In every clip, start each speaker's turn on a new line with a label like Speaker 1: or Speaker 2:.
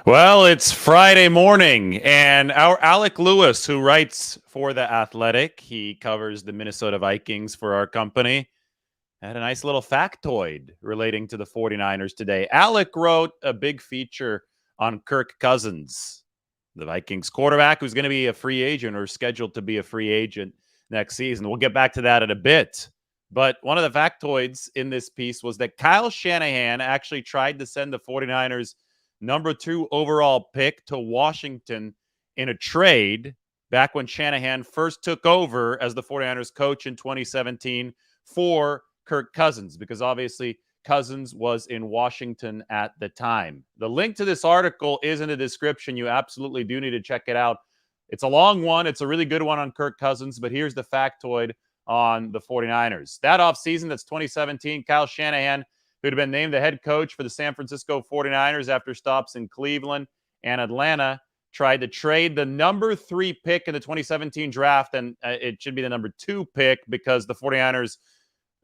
Speaker 1: Well, it's Friday morning, and our Alec Lewis, who writes for The Athletic, he covers the Minnesota Vikings for our company, had a nice little factoid relating to the 49ers today. Alec wrote a big feature on Kirk Cousins, the Vikings quarterback who's going to be a free agent or scheduled to be a free agent next season. We'll get back to that in a bit. But one of the factoids in this piece was that Kyle Shanahan actually tried to send the 49ers number 2 overall pick to Washington in a trade back when Shanahan first took over as the 49ers coach in 2017 for Kirk Cousins, because obviously Cousins was in Washington at the time. The link to this article is in the description. You absolutely do need to check it out. It's a long one. It's a really good one on Kirk Cousins, but here's the factoid on the 49ers. That offseason, that's 2017, Kyle Shanahan, who'd been named the head coach for the San Francisco 49ers after stops in Cleveland and Atlanta, tried to trade the number 3 pick in the 2017 draft, and it should be the number 2 pick because the 49ers,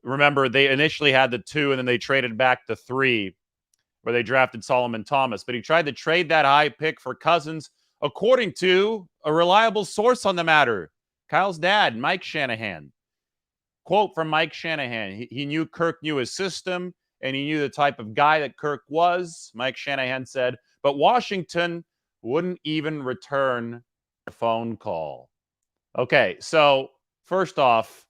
Speaker 1: remember, they initially had the 2 and then they traded back to 3 where they drafted Solomon Thomas. But he tried to trade that high pick for Cousins, according to a reliable source on the matter, Kyle's dad, Mike Shanahan. Quote from Mike Shanahan: he knew Kirk knew his system and he knew the type of guy that Kirk was. Mike Shanahan said, but Washington wouldn't even return a phone call. Okay, so first off,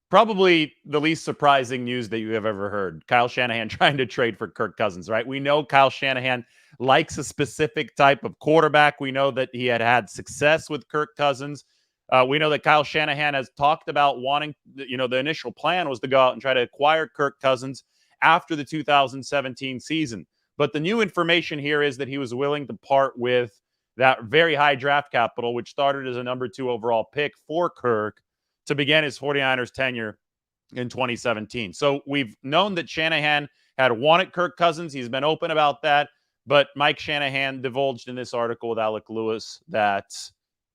Speaker 1: probably the least surprising news that you have ever heard. Kyle Shanahan trying to trade for Kirk Cousins, right? We know Kyle Shanahan likes a specific type of quarterback. We know that he had success with Kirk Cousins. We know that Kyle Shanahan has talked about wanting, the initial plan was to go out and try to acquire Kirk Cousins after the 2017 season. But the new information here is that he was willing to part with that very high draft capital, which started as a number 2 overall pick for Kirk to begin his 49ers tenure in 2017. So we've known that Shanahan had wanted Kirk Cousins. He's been open about that. But Mike Shanahan divulged in this article with Alec Lewis that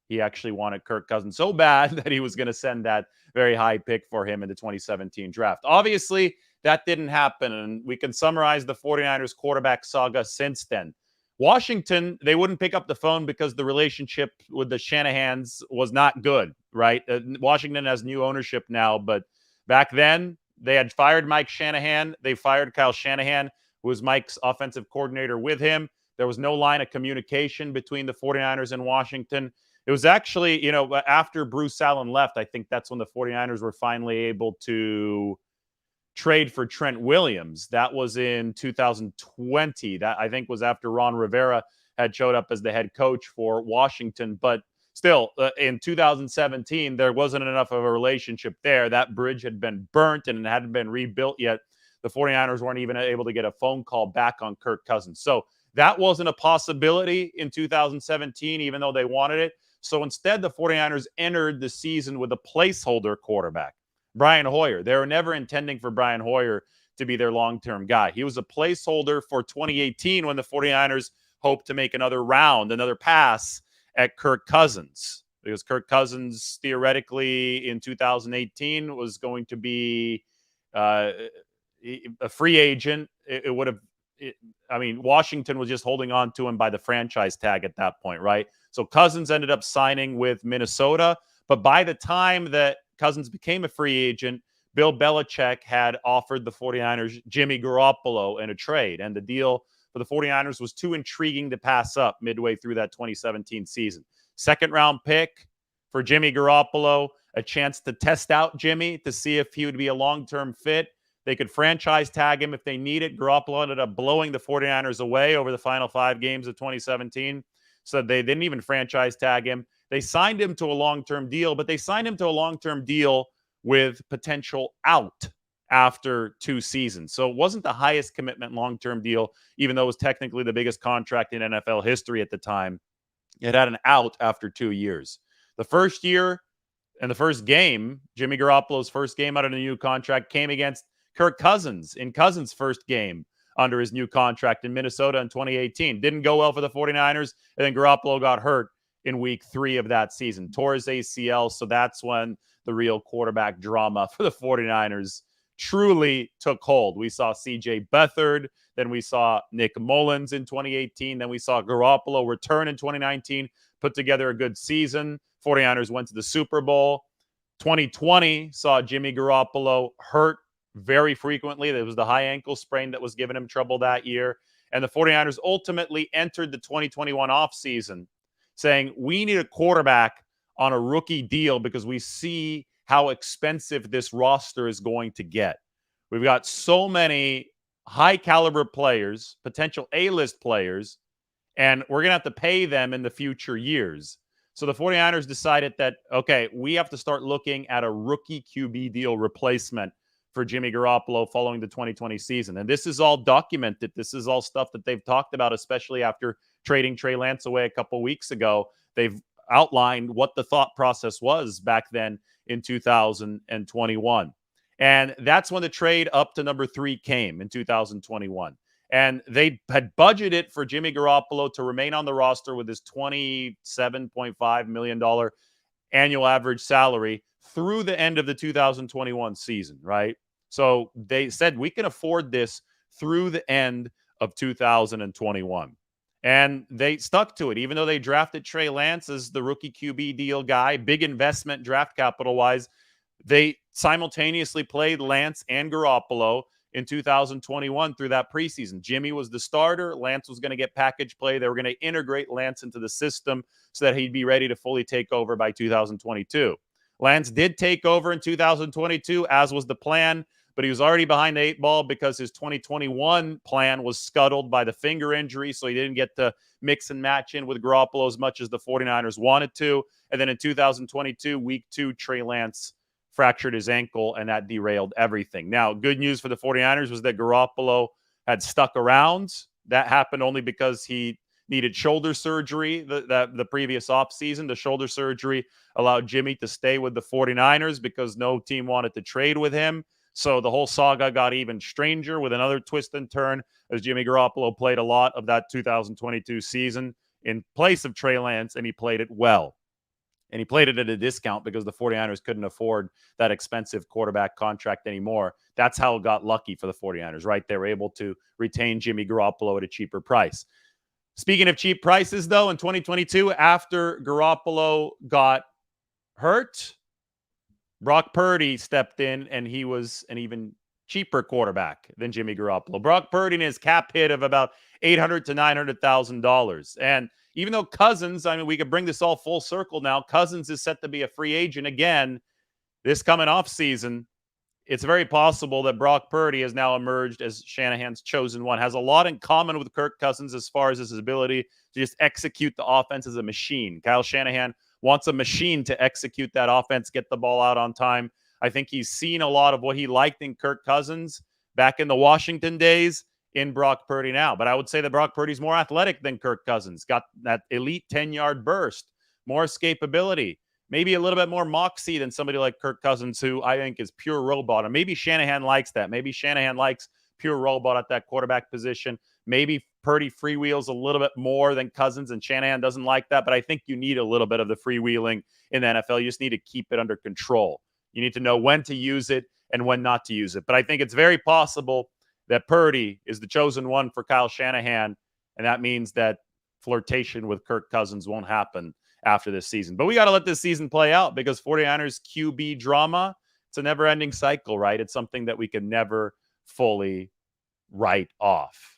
Speaker 1: he actually wanted Kirk Cousins so bad that he was going to send that very high pick for him in the 2017 draft. Obviously, that didn't happen, and we can summarize the 49ers quarterback saga since then. Washington, they wouldn't pick up the phone because the relationship with the Shanahans was not good, right? Washington has new ownership now, but back then they had fired Mike Shanahan. They fired Kyle Shanahan, who was Mike's offensive coordinator with him. There was no line of communication between the 49ers and Washington. It was actually, after Bruce Allen left, I think that's when the 49ers were finally able to trade for Trent Williams. That was in 2020. That, I think, was after Ron Rivera had showed up as the head coach for Washington. But still, in 2017, there wasn't enough of a relationship there. That bridge had been burnt and it hadn't been rebuilt yet. The 49ers weren't even able to get a phone call back on Kirk Cousins. So that wasn't a possibility in 2017, even though they wanted it. So instead, the 49ers entered the season with a placeholder quarterback, Brian Hoyer. They were never intending for Brian Hoyer to be their long-term guy. He was a placeholder for 2018 when the 49ers hoped to make another round, another pass at Kirk Cousins, because Kirk Cousins theoretically in 2018 was going to be a free agent. It would have, Washington was just holding on to him by the franchise tag at that point, right? So Cousins ended up signing with Minnesota, but by the time that Cousins became a free agent, Bill Belichick had offered the 49ers Jimmy Garoppolo in a trade, and the deal for the 49ers was too intriguing to pass up midway through that 2017 season. Second-round pick for Jimmy Garoppolo, a chance to test out Jimmy to see if he would be a long-term fit. They could franchise tag him if they needed. Garoppolo ended up blowing the 49ers away over the final 5 games of 2017, so they didn't even franchise tag him. They signed him to a long-term deal, but they signed him to a long-term deal with potential out after 2 seasons. So it wasn't the highest commitment long-term deal, even though it was technically the biggest contract in NFL history at the time. It had an out after 2 years. The first year and the first game, Jimmy Garoppolo's first game out of the new contract, came against Kirk Cousins in Cousins' first game under his new contract in Minnesota in 2018. Didn't go well for the 49ers, and then Garoppolo got hurt in week 3 of that season, tore his ACL. So that's when the real quarterback drama for the 49ers truly took hold. We saw CJ Beathard, then we saw Nick Mullins in 2018, then we saw Garoppolo return in 2019, put together a good season. 49ers went to the Super Bowl. 2020 saw Jimmy Garoppolo hurt very frequently. There was the high ankle sprain that was giving him trouble that year. And the 49ers ultimately entered the 2021 offseason saying, we need a quarterback on a rookie deal because we see how expensive this roster is going to get. We've got so many high caliber players, potential A-list players, and we're going to have to pay them in the future years. So the 49ers decided that, okay, we have to start looking at a rookie QB deal replacement for Jimmy Garoppolo following the 2020 season. And this is all documented. This is all stuff that they've talked about, especially after trading Trey Lance away a couple weeks ago. They've outlined what the thought process was back then in 2021. And that's when the trade up to number 3 came in 2021. And they had budgeted for Jimmy Garoppolo to remain on the roster with his $27.5 million annual average salary through the end of the 2021 season, right? So they said, we can afford this through the end of 2021. And they stuck to it, even though they drafted Trey Lance as the rookie QB deal guy, big investment draft capital-wise. They simultaneously played Lance and Garoppolo in 2021 through that preseason. Jimmy was the starter. Lance was going to get package play. They were going to integrate Lance into the system so that he'd be ready to fully take over by 2022. Lance did take over in 2022, as was the plan, but he was already behind the 8 ball because his 2021 plan was scuttled by the finger injury, so he didn't get to mix and match in with Garoppolo as much as the 49ers wanted to. And then in 2022, week 2, Trey Lance fractured his ankle, and that derailed everything. Now, good news for the 49ers was that Garoppolo had stuck around. That happened only because he needed shoulder surgery the previous offseason. The shoulder surgery allowed Jimmy to stay with the 49ers because no team wanted to trade with him. So the whole saga got even stranger with another twist and turn as Jimmy Garoppolo played a lot of that 2022 season in place of Trey Lance, and he played it well. And he played it at a discount because the 49ers couldn't afford that expensive quarterback contract anymore. That's how it got lucky for the 49ers, right? They were able to retain Jimmy Garoppolo at a cheaper price. Speaking of cheap prices, though, in 2022, after Garoppolo got hurt, Brock Purdy stepped in, and he was an even cheaper quarterback than Jimmy Garoppolo. Brock Purdy and his cap hit of about $800,000 to $900,000. And even though Cousins, I mean, we could bring this all full circle now. Cousins is set to be a free agent again this coming off season. It's very possible that Brock Purdy has now emerged as Shanahan's chosen one. Has a lot in common with Kirk Cousins as far as his ability to just execute the offense as a machine. Kyle Shanahan wants a machine to execute that offense, get the ball out on time. I think he's seen a lot of what he liked in Kirk Cousins back in the Washington days in Brock Purdy now. But I would say that Brock Purdy's more athletic than Kirk Cousins. Got that elite 10-yard burst, more escapability, maybe a little bit more moxie than somebody like Kirk Cousins, who I think is pure robot. And maybe Shanahan likes that. Maybe Shanahan likes pure robot at that quarterback position. Maybe Purdy freewheels a little bit more than Cousins, and Shanahan doesn't like that. But I think you need a little bit of the freewheeling in the NFL. You just need to keep it under control. You need to know when to use it and when not to use it. But I think it's very possible that Purdy is the chosen one for Kyle Shanahan, and that means that flirtation with Kirk Cousins won't happen after this season. But we got to let this season play out because 49ers QB drama, it's a never-ending cycle, right? It's something that we can never fully write off.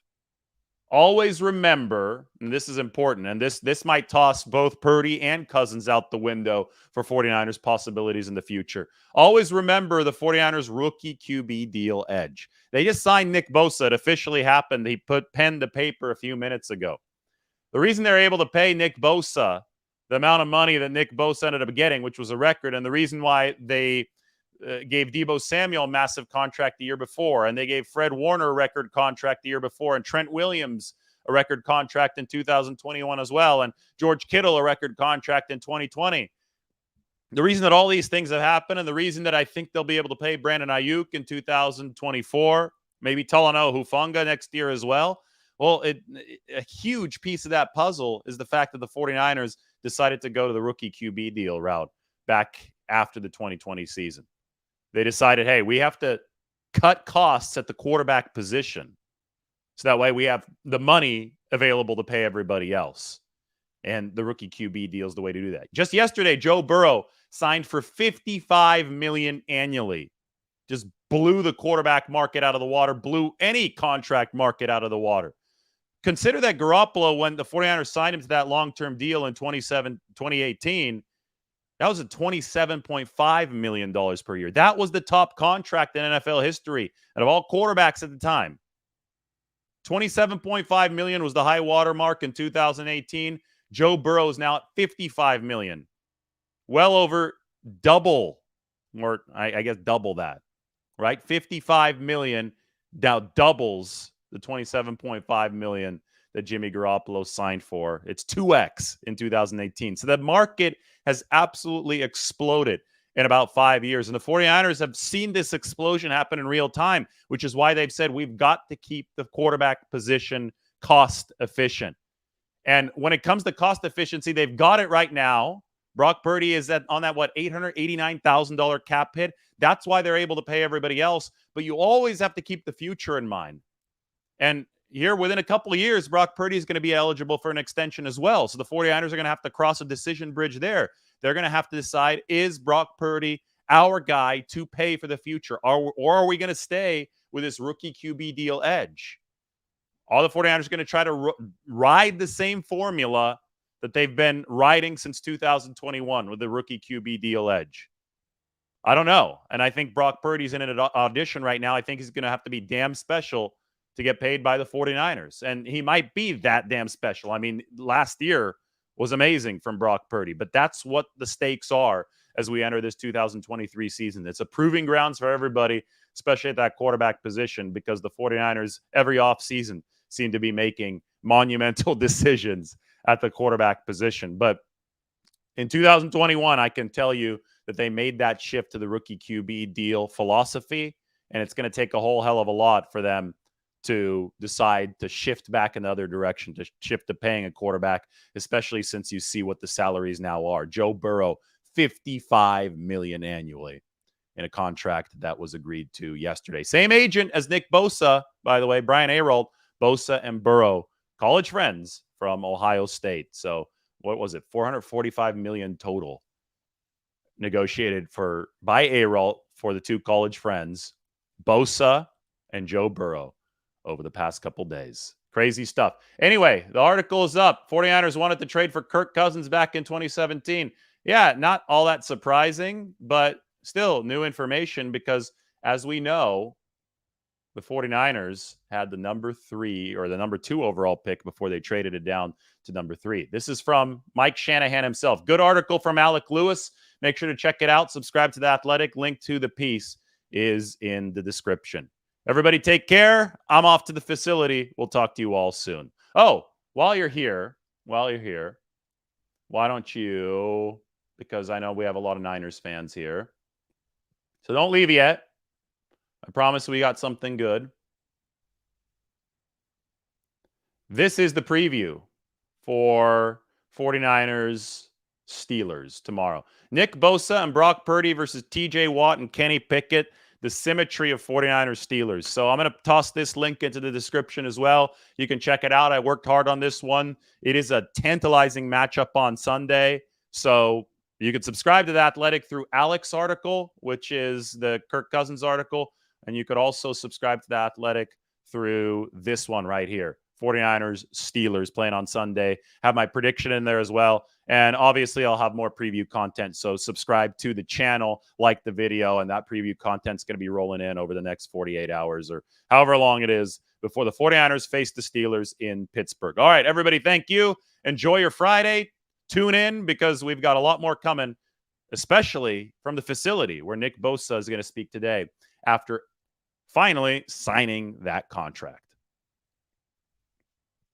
Speaker 1: Always remember, and this is important, and this might toss both Purdy and Cousins out the window for 49ers possibilities in the future. Always remember the 49ers rookie QB deal edge. They just signed Nick Bosa. It officially happened. He put pen to paper a few minutes ago. The reason they're able to pay Nick Bosa the amount of money that Nick Bosa ended up getting, which was a record, and the reason why they gave Deebo Samuel a massive contract the year before, and they gave Fred Warner a record contract the year before, and Trent Williams a record contract in 2021 as well, and George Kittle a record contract in 2020. The reason that all these things have happened, and the reason that I think they'll be able to pay Brandon Ayuk in 2024, maybe Talanoa Hufanga next year as well, well, a huge piece of that puzzle is the fact that the 49ers decided to go to the rookie QB deal route back after the 2020 season. They decided, hey, we have to cut costs at the quarterback position. So that way we have the money available to pay everybody else. And the rookie QB deal is the way to do that. Just yesterday, Joe Burrow signed for $55 million annually. Just blew the quarterback market out of the water, blew any contract market out of the water. Consider that Garoppolo, when the 49ers signed him to that long-term deal in 2018, that was at $27.5 million per year. That was the top contract in NFL history out of all quarterbacks at the time. $27.5 million was the high water mark in 2018. Joe Burrow is now at $55 million. Well over double, or I guess double that, right? $55 million now doubles the $27.5 million that Jimmy Garoppolo signed for. It's 2x in 2018. So the market has absolutely exploded in about 5 years. And the 49ers have seen this explosion happen in real time, which is why they've said we've got to keep the quarterback position cost efficient. And when it comes to cost efficiency, they've got it right now. Brock Purdy is on that, $889,000 cap hit. That's why they're able to pay everybody else. But you always have to keep the future in mind. And here, within a couple of years, Brock Purdy is going to be eligible for an extension as well. So the 49ers are going to have to cross a decision bridge there. They're going to have to decide, is Brock Purdy our guy to pay for the future? Or are we going to stay with this rookie QB deal edge? All the 49ers are going to try to ride the same formula that they've been riding since 2021 with the rookie QB deal edge. I don't know. And I think Brock Purdy's in an audition right now. I think he's going to have to be damn special to get paid by the 49ers. And he might be that damn special. I mean, last year was amazing from Brock Purdy, but that's what the stakes are as we enter this 2023 season. It's a proving grounds for everybody, especially at that quarterback position, because the 49ers every offseason seem to be making monumental decisions at the quarterback position. But in 2021, I can tell you that they made that shift to the rookie QB deal philosophy, and it's going to take a whole hell of a lot for them to decide to shift back in the other direction, to shift to paying a quarterback, especially since you see what the salaries now are. Joe Burrow, $55 million annually in a contract that was agreed to yesterday. Same agent as Nick Bosa, by the way, Brian Arold. Bosa and Burrow, college friends from Ohio State. So what was it? $445 million total negotiated by Arold for the two college friends, Bosa and Joe Burrow, over the past couple days. Crazy stuff. Anyway, the article is up. 49ers wanted to trade for Kirk Cousins back in 2017. Yeah, not all that surprising, but still new information because, as we know, the 49ers had the number 3 or the number 2 overall pick before they traded it down to number 3. This is from Mike Shanahan himself. Good article from Alec Lewis. Make sure to check it out. Subscribe to The Athletic. Link to the piece is in the description. Everybody take care. I'm off to the facility. We'll talk to you all soon. Oh, while you're here, why don't you, because I know we have a lot of Niners fans here, so don't leave yet. I promise we got something good. This is the preview for 49ers Steelers tomorrow. Nick Bosa and Brock Purdy versus TJ Watt and Kenny Pickett. The symmetry of 49ers Steelers. So I'm going to toss this link into the description as well. You can check it out. I worked hard on this one. It is a tantalizing matchup on Sunday. So you can subscribe to The Athletic through Alec's article, which is the Kirk Cousins article. And you could also subscribe to The Athletic through this one right here. 49ers, Steelers playing on Sunday. Have my prediction in there as well. And obviously, I'll have more preview content. So subscribe to the channel, like the video, and that preview content's going to be rolling in over the next 48 hours or however long it is before the 49ers face the Steelers in Pittsburgh. All right, everybody, thank you. Enjoy your Friday. Tune in because we've got a lot more coming, especially from the facility where Nick Bosa is going to speak today after finally signing that contract.